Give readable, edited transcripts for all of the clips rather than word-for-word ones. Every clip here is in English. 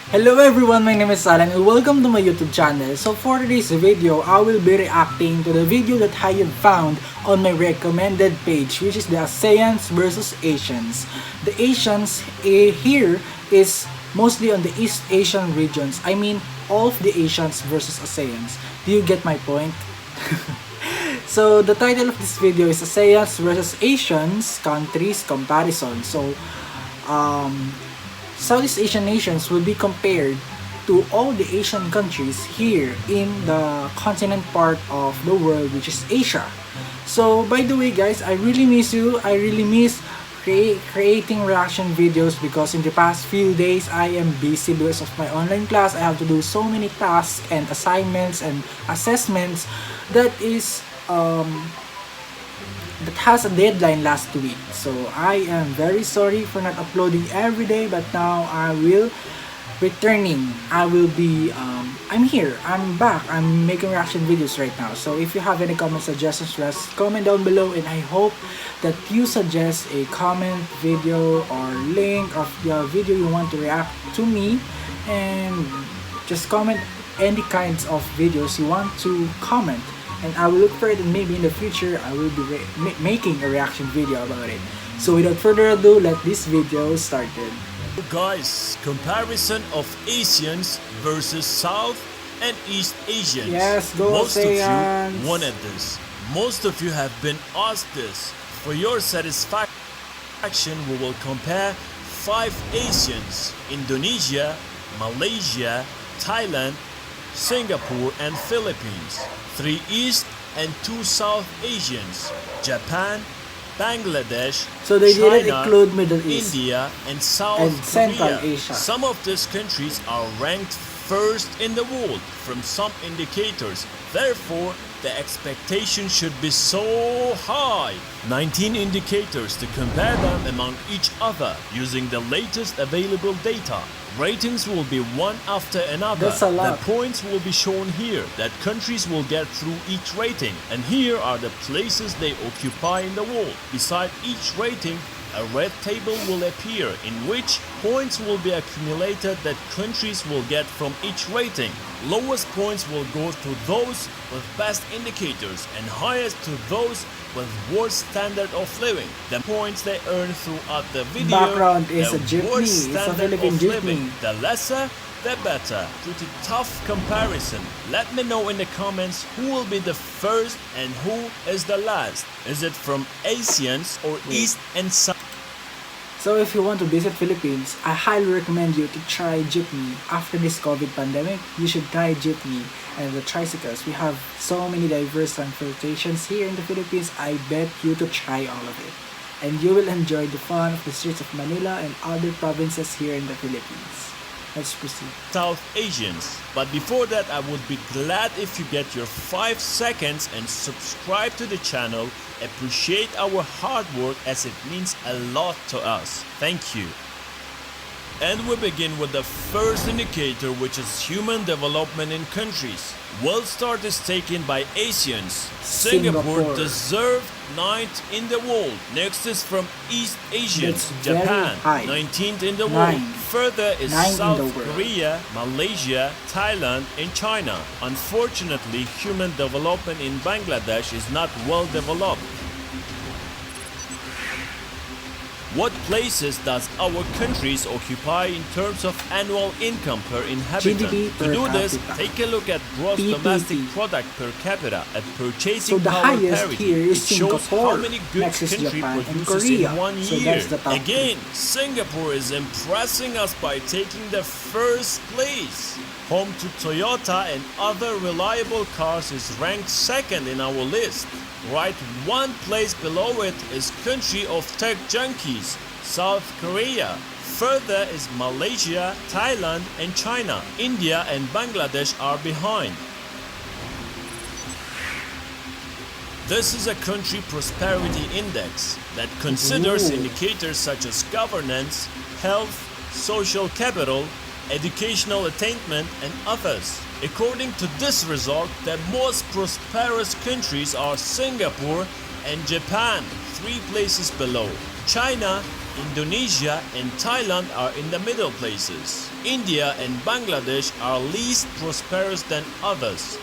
Hello everyone, my name is Alan and welcome to my YouTube channel. So for today's video, I will be reacting to the video that I have found on my recommended page, which is the ASEANS versus Asians. The Asians here is mostly on the East Asian regions. I mean, all of the Asians versus ASEANs. Do you get my point? So the title of this video is ASEANS versus Asians Countries Comparison. So Southeast Asian nations will be compared to all the Asian countries here in the continent part of the world, which is Asia. So by the way guys, I really miss you. I really miss creating reaction videos because in the past few days I am busy because of my online class. I have to do so many tasks and assignments and assessments that has a deadline last week. So I am very sorry for not uploading every day, but now I will returning. I'm here, I'm back, I'm making reaction videos right now. So if you have any comment suggestions, just comment down below, and I hope that you suggest a comment, video, or link of the video you want to react to me, and just comment any kinds of videos you want to comment, and I will look for it, and maybe in the future I will be making a reaction video about it. So without further ado, let this video started. Guys, comparison of ASEANs versus South and East Asians. Yes, go Most ASEANs. of you wanted this. Most of you have been asked this. For your satisfaction, we will compare 5 ASEANs: Indonesia, Malaysia, Thailand, Singapore and Philippines, 3 East and 2 South Asians, Japan, Bangladesh, So they didn't China, include Middle East India and South and Central Korea. Asia. Some of these countries are ranked first in the world from some indicators. Therefore, the expectation should be so high. 19 indicators to compare them among each other using the latest available data. Ratings will be one after another. That's a lot. The points will be shown here that countries will get through each rating, and here are the places they occupy in the world. Beside each rating, a red table will appear in which points will be accumulated that countries will get from each rating. Lowest points will go to those with best indicators and highest to those with worst standard of living. The points they earn throughout the video, Background is the a jeepney. worst It's a standard Philippine of living, jeepney. the lesser the better. Pretty tough comparison. Let me know in the comments who will be the first and who is the last. Is it from ASEANs or East and South? So if you want to visit Philippines, I highly recommend you to try jeepney. After this COVID pandemic, you should try jeepney and the tricycles. We have so many diverse transportations here in the Philippines. I bet you to try all of it. And you will enjoy the fun of the streets of Manila and other provinces here in the Philippines. Let's proceed. South Asians. But before that, I would be glad if you get your 5 seconds and subscribe to the channel. Appreciate our hard work as it means a lot to us. Thank you. And we begin with the first indicator, which is human development in countries. World start is taken by ASEANs. Singapore deserved 9th in the world. Next is from East Asians. That's Japan, very high. 19th in the world. Further is 9 in South the world. Korea, Malaysia, Thailand, and China. Unfortunately, human development in Bangladesh is not well developed. What places does our countries occupy in terms of annual income per inhabitant? GDP To per do this, capita. take a look at gross PPP. domestic product per capita at purchasing So the power highest parity. here is It shows Singapore. how many goods Next is country Japan and produces Korea. in 1 So year. that's the top Again, Singapore is impressing us by taking the first place. Home to Toyota and other reliable cars is ranked 2nd in our list. Right 1 place below it is country of tech junkies, South Korea. Further is Malaysia, Thailand and China. India and Bangladesh are behind. This is a country prosperity index that considers Ooh. indicators such as governance, health, social capital, educational attainment and others. According to this result, the most prosperous countries are Singapore and Japan, 3 places below. China Indonesia and Thailand are in the middle places. India and Bangladesh are least prosperous than others.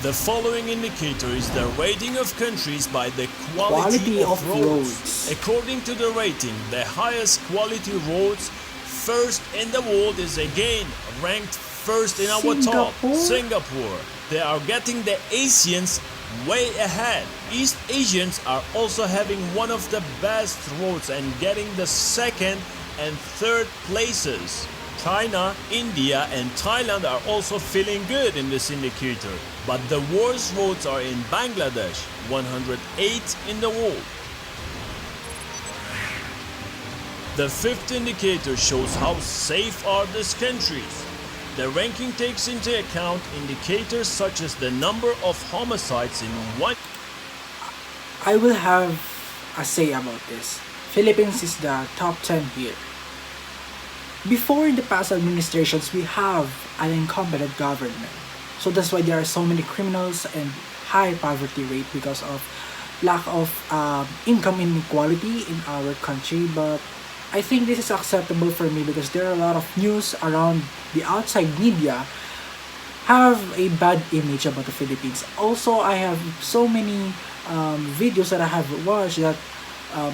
The following indicator is the rating of countries by the quality of roads. According to the rating, the highest quality roads first in the world is again ranked first in our top, Singapore. They are getting the ASEANS way ahead. East Asians are also having one of the best roads and getting the second and third places. China, India and Thailand are also feeling good in this indicator, but the worst roads are in Bangladesh, 108 in the world. The fifth indicator shows how safe are these countries. The ranking takes into account indicators such as the number of homicides in one. I will have a say about this. Philippines is the top 10 here. Before in the past administrations, we have an incompetent government. So that's why there are so many criminals and high poverty rate because of lack of income inequality in our country. But I think this is acceptable for me because there are a lot of news around the outside media have a bad image about the Philippines. Also, I have so many videos that I have watched that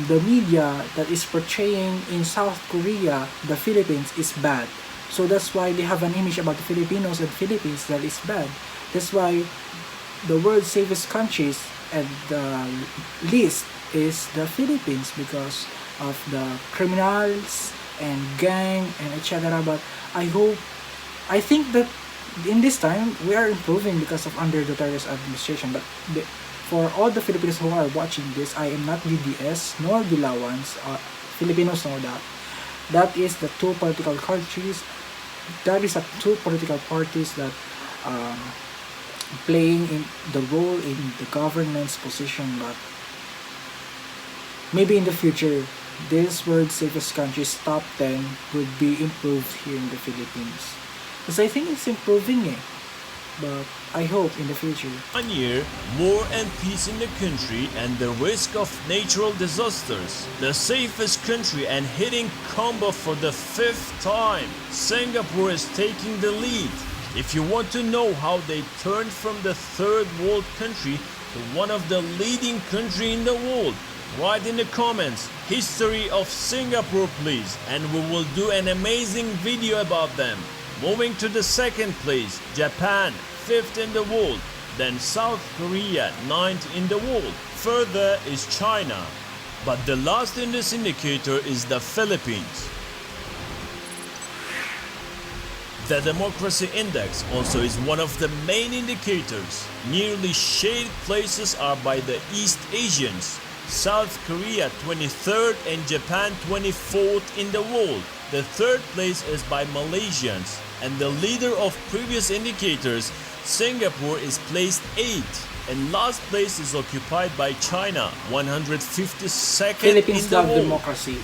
the media that is portraying in South Korea the Philippines is bad. So that's why they have an image about the Filipinos and Philippines that is bad. That's why the world's safest countries and the list is the Philippines because of the criminals and gang and etc. But I think that in this time we are improving because of under Duterte's administration. But for all the Filipinos who are watching this, I am not DDS nor Dilawans. Filipinos know that. That is the two political countries. That is the two political parties that playing in the role in the governance position. But maybe in the future, this world's safest countries top 10 would be improved here in the Philippines. Because I think it's improving but I hope in the future. 1 year, war and peace in the country and the risk of natural disasters. The safest country and hitting combo for the 5th time. Singapore is taking the lead. If you want to know how they turned from the third world country to one of the leading country in the world, write in the comments history of Singapore please, and we will do an amazing video about them. Moving to the second place, Japan, 5th in the world, then South Korea, 9th in the world. Further is China, but the last in this indicator is the Philippines. The Democracy Index also is one of the main indicators. Nearly shaded places are by the East Asians. South Korea 23rd and Japan 24th in the world. The third place is by Malaysians. And the leader of previous indicators, Singapore, is placed 8th. And last place is occupied by China, 152nd Philippines in the love world. democracy.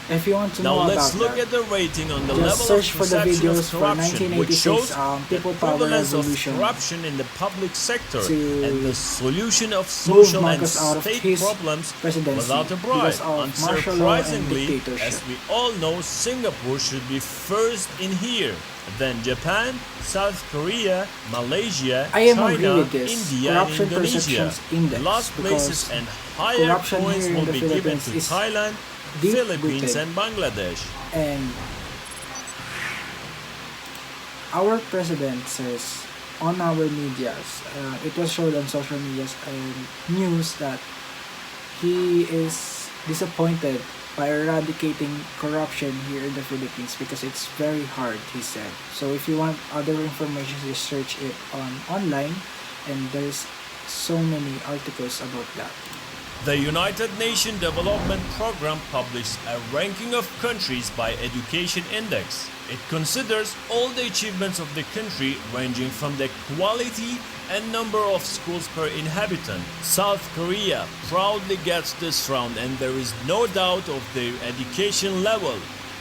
If you want to know Now about let's look that, at the rating on the just level of search for the perception of videos for corruption, which 1986 shows the People Power prevalence of Revolution corruption in the public sector to and the solution of move social and Marcos out of state his problems presidency without a bribe. because of martial law and Unsurprisingly, dictatorship. as we all know, Singapore should be first in here. Then Japan, South Korea, Malaysia, I am agree China, with this. India, and Corruption Indonesia. Perceptions Index, Last places because and higher corruption points here in will the be given Philippines to is Thailand, deep Philippines, rooted. and Bangladesh. And our president says on our medias, it was showed on social medias and news that he is disappointed by eradicating corruption here in the Philippines because it's very hard, he said. So if you want other information, just search it online, and there's so many articles about that. The United Nations Development Programme published a ranking of countries by Education Index. It considers all the achievements of the country ranging from the quality and number of schools per inhabitant. South Korea proudly gets this round, and there is no doubt of their education level.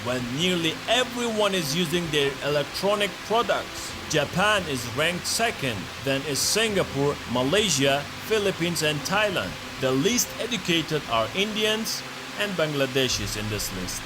when nearly everyone is using their electronic products. Japan is ranked second, then is Singapore, Malaysia, Philippines and Thailand. The least educated are Indians and Bangladeshis in this list.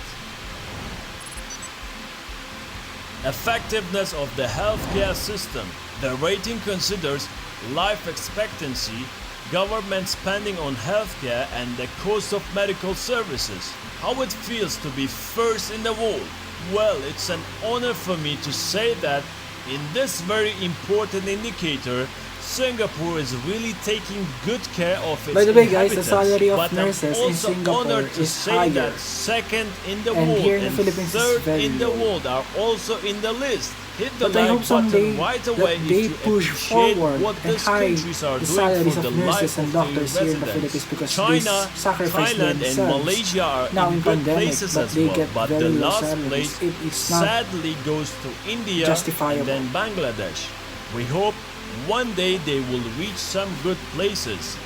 Effectiveness of the healthcare system. The rating considers life expectancy, government spending on healthcare and the cost of medical services. How it feels to be first in the world? Well, it's an honor for me to say that in this very important indicator, Singapore is really taking good care of its By the way, guys, the inhabitants. salary of But nurses I'm in also Singapore honored to is say higher. that second in the And world here in the and Philippines it's third very in the low. world are also in the list. Hit the But I hope like someday button right that away they if you push appreciate forward what and these high countries are the doing salaries for of the nurses life and of their doctors here in the residents. Philippines because China, they sacrifice Thailand and themselves Malaysia are now in in good pandemic, places but as they well. get But very the low last salaries. place It's not sadly goes to India justifiable. and then Bangladesh. We hope one day they will reach some good places.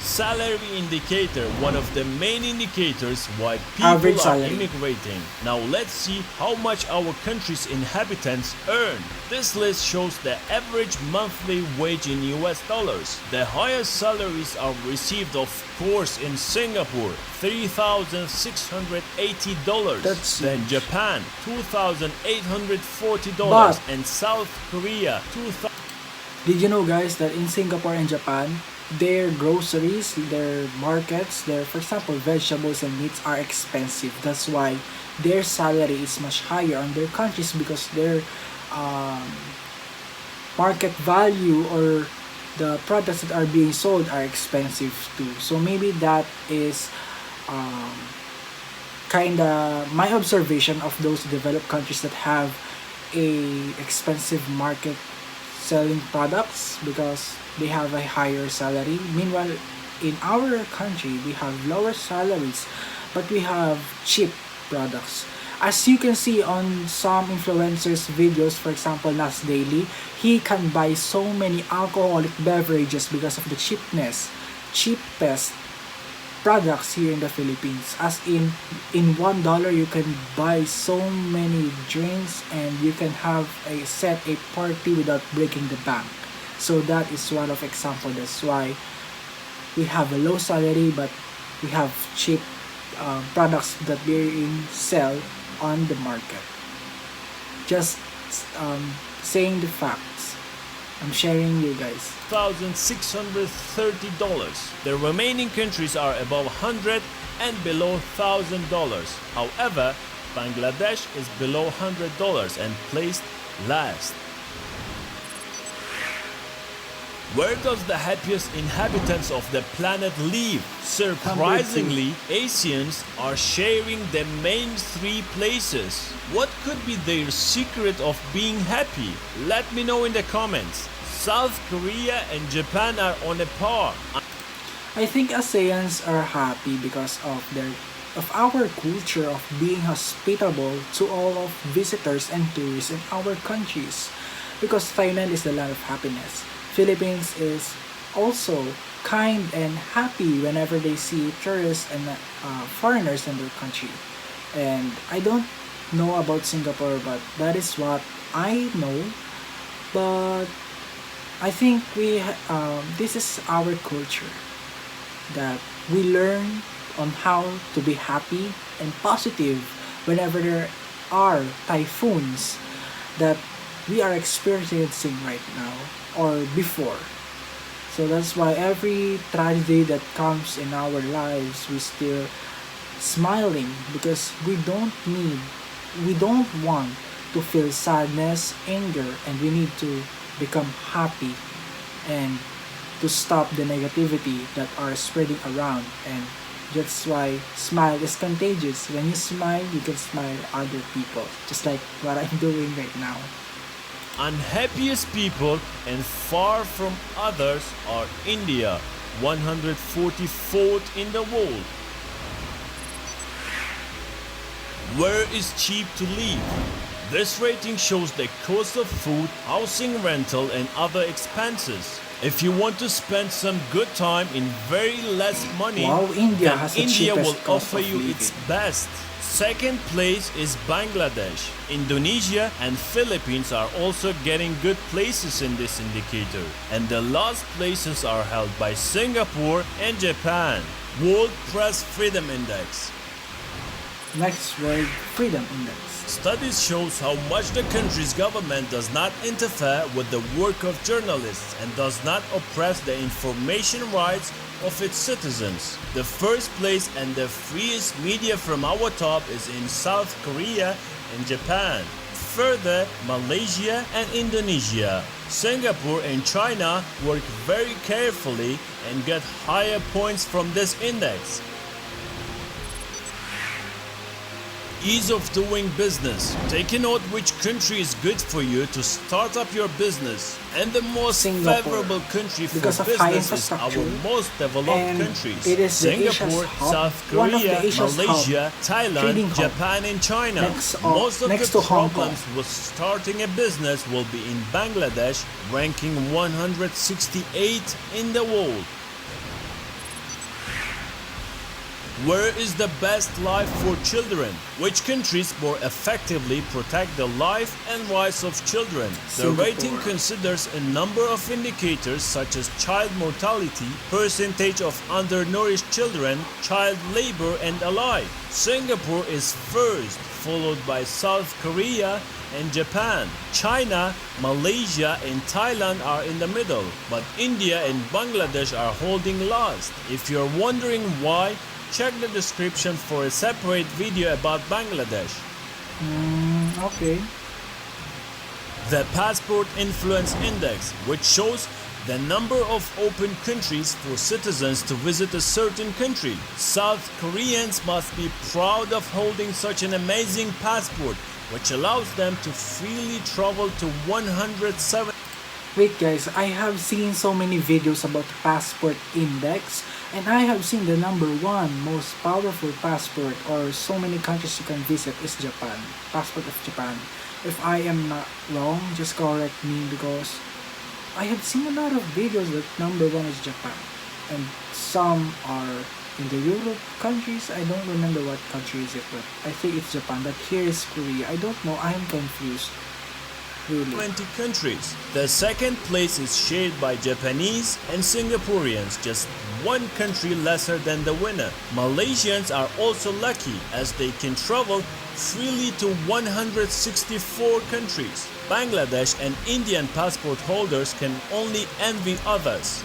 Salary indicator, one of the main indicators why people Average are salary. immigrating. Now let's see how much our country's inhabitants earn. This list shows the average monthly wage in US dollars. The highest salaries are received of course in Singapore, $3,680. That's Then huge. Japan, $2,840. But- And South Korea, Did you know, guys, that in Singapore and Japan, their groceries, their markets, their, for example, vegetables and meats are expensive. That's why their salary is much higher on their countries because their market value or the products that are being sold are expensive too. So maybe that is kind of my observation of those developed countries that have a expensive market selling products because they have a higher salary. Meanwhile, in our country, we have lower salaries, but we have cheap products. As you can see on some influencers' videos, for example, Nas Daily, he can buy so many alcoholic beverages because of the cheapest products here in the Philippines. As in $1 you can buy so many drinks and you can have a party without breaking the bank. So that is one of example. That's why we have a low salary but we have cheap products that being sell on the market. Just saying the facts. I'm sharing you guys. $1,630. The remaining countries are above 100 and below $1,000. However, Bangladesh is below $100 and placed last. Where does the happiest inhabitants of the planet live? Surprisingly, ASEANS are sharing the main three places. What could be their secret of being happy? Let me know in the comments. South Korea and Japan are on a par. I think ASEANs are happy because of our culture of being hospitable to all of visitors and tourists in our countries. Because Thailand is the land of happiness. Philippines is also kind and happy whenever they see tourists and foreigners in their country. And I don't know about Singapore, but that is what I know. But I think this is our culture that we learn on how to be happy and positive whenever there are typhoons that we are experiencing right now or before. So that's why every tragedy that comes in our lives, we still smiling because we don't want to feel sadness, anger, and we need to become happy and to stop the negativity that are spreading around. And that's why smile is contagious. When you smile, you can smile other people, just like what I'm doing right now. Unhappiest people and far from others are India, 144th in the world. Where is cheap to live? This rating shows the cost of food, housing rental and other expenses. If you want to spend some good time in very less money, Wow, India then has the India will cheapest cost offer of you its living. best. Second place is Bangladesh. Indonesia and Philippines are also getting good places in this indicator. And the last places are held by Singapore and Japan. World Press Freedom Index. Next word, Freedom Index. Studies shows how much the country's government does not interfere with the work of journalists and does not oppress the information rights of its citizens. The first place and the freest media from our top is in South Korea and Japan. Further, Malaysia and Indonesia. Singapore and China work very carefully and get higher points from this index. Ease of doing business. Take a note which country is good for you to start up your business. And the most Singapore, favorable country for because of high business is our infrastructure, most developed and countries. it is the Singapore, Asia's hub, South one of the Korea, Asia's Malaysia, trading Thailand, hub, Japan and China. next Most to of the Hong Kong. problems with starting a business will be in Bangladesh, ranking 168 in the world. Where is the best life for children? Which countries more effectively protect the life and rights of children? The Singapore. rating considers a number of indicators such as child mortality, percentage of undernourished children, child labor and alike. Singapore is first, followed by South Korea and Japan. China, Malaysia and Thailand are in the middle, but India and Bangladesh are holding last. If you're wondering why, check the description for a separate video about Bangladesh. Okay. The Passport Influence Index, which shows the number of open countries for citizens to visit a certain country. South Koreans must be proud of holding such an amazing passport, which allows them to freely travel to 107. Wait guys, I have seen so many videos about passport index, and I have seen the number one most powerful passport or so many countries you can visit is Japan. Passport of Japan. If I am not wrong, just correct me, because I have seen a lot of videos that number one is Japan. And some are in the Europe countries. I don't remember what country is it, but I think it's Japan. But here is Korea. I don't know. I am confused. Really. 20 countries. The second place is shared by Japanese and Singaporeans, just one country lesser than the winner. Malaysians are also lucky as they can travel freely to 164 countries. Bangladesh and Indian passport holders can only envy others.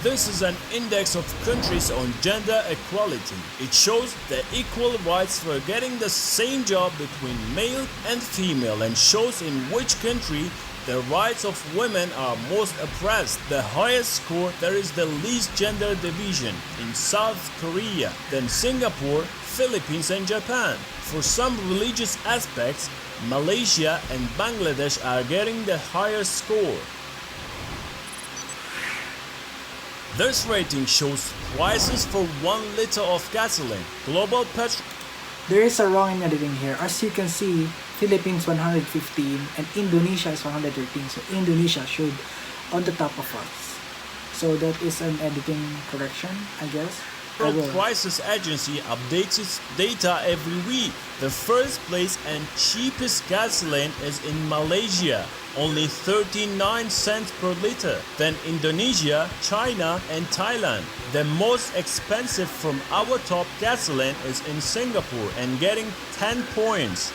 This is an index of countries on gender equality. It shows the equal rights for getting the same job between male and female and shows in which country the rights of women are most oppressed. The highest score, there is the least gender division in South Korea, then Singapore, Philippines and Japan. For some religious aspects, Malaysia and Bangladesh are getting the highest score. This rating shows prices for 1 liter of gasoline. Global petrol. There is a wrong in editing here. As you can see, Philippines 115 and Indonesia is 113. So Indonesia should on the top of us. So that is an editing correction, I guess. I will. Prices Agency updates its data every week. The first place and cheapest gasoline is in Malaysia, only 39 cents per liter. Then Indonesia, China and Thailand. The most expensive from our top gasoline is in Singapore and getting 10 points.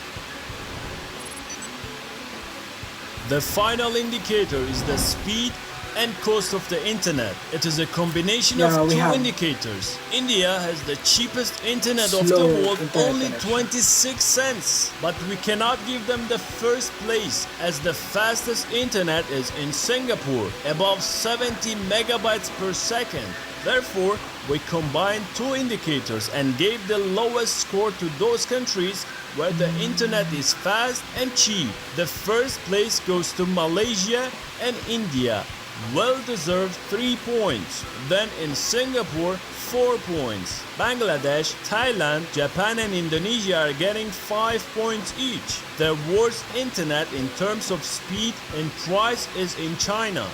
The final indicator is the speed and cost of the internet. It is a combination of two indicators. India has the cheapest internet of the world, only 26 cents. But we cannot give them the first place as the fastest internet is in Singapore, above 70 megabytes per second. Therefore, we combined two indicators and gave the lowest score to those countries where the internet is fast and cheap. The first place goes to Malaysia and India. well-deserved 3 points. Then in Singapore, 4 points. Bangladesh, Thailand, Japan and Indonesia are getting 5 points each. The worst internet in terms of speed and price is in China.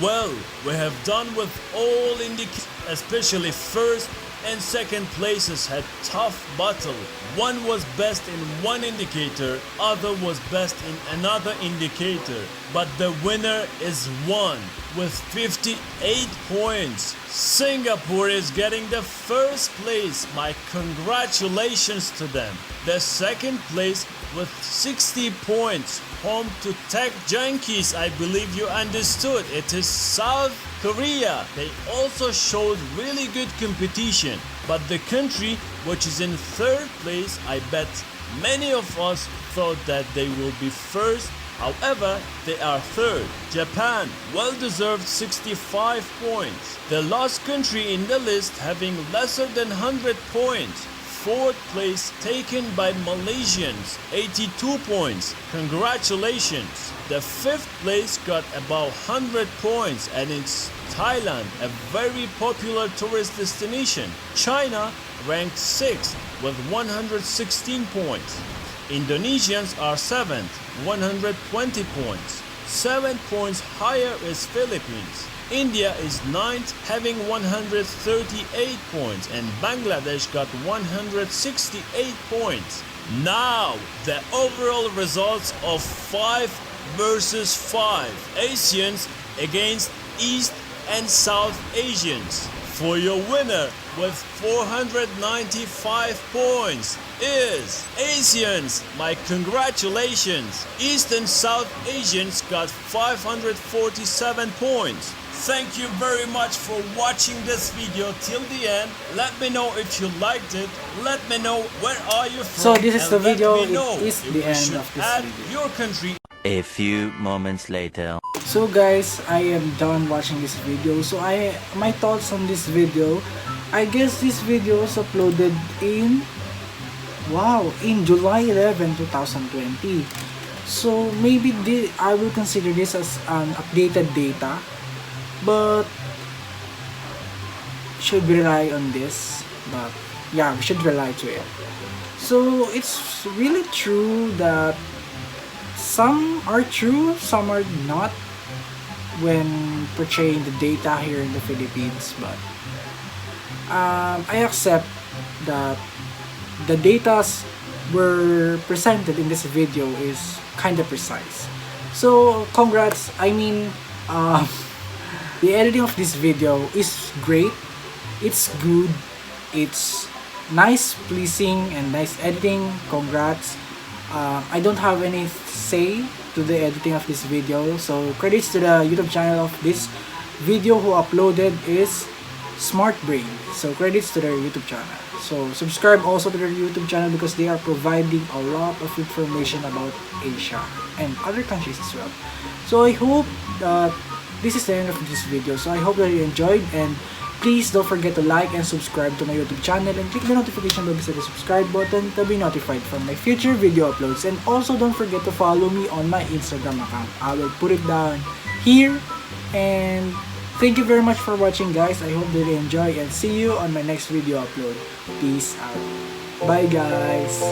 Well, we have done with all indicators, especially first and second places had tough battle. One was best in one indicator, other was best in another indicator. But the winner is one with 58 points. Singapore is getting the first place. My congratulations to them. The second place with 60 points. Home to Tech Junkies, I believe you understood. It is South Korea. They also showed really good competition. But the country which is in third place, I bet many of us thought that they will be first. However, they are third. Japan, well-deserved 65 points. The last country in the list having lesser than 100 points. Fourth place taken by Malaysians, 82 points. Congratulations. The fifth place got about 100 points and it's Thailand, a very popular tourist destination. China ranked 6th with 116 points. Indonesians are 7th, 120 points. 7 points higher is Philippines. India is 9th having 138 points and Bangladesh got 168 points. Now the overall results of 5 versus 5 ASEANs against East and South Asians. For your winner with 495 points is ASEANS. My congratulations. East and South Asians got 547 points. Thank you very much for watching this video till the end. Let me know if you liked it. Let me know where are you from. So this is the and let video. me know It is if the you end should of this add video. your country. A few moments later. So guys, I am done watching this video. So my thoughts on this video. I guess this video was uploaded in July 11, 2020. So maybe I will consider this as an updated data, but should we rely on this? But yeah, we should rely to it. So it's really true that some are true, some are not when portraying the data here in the Philippines, but I accept that the data were presented in this video is kind of precise. So congrats, I mean the editing of this video is great, it's good, it's nice, pleasing and nice editing. Congrats. I don't have any say to the editing of this video, so credits to the YouTube channel of this video who uploaded is SmartBrain. So credits to their YouTube channel. So subscribe also to their YouTube channel because they are providing a lot of information about Asia and other countries as well. So I hope that this is the end of this video. So I hope that you enjoyed, and please don't forget to like and subscribe to my YouTube channel and click the notification bell beside the subscribe button to be notified from my future video uploads. And also don't forget to follow me on my Instagram account. I will put it down here. And thank you very much for watching, guys. I hope that you enjoy and see you on my next video upload. Peace out. Bye guys.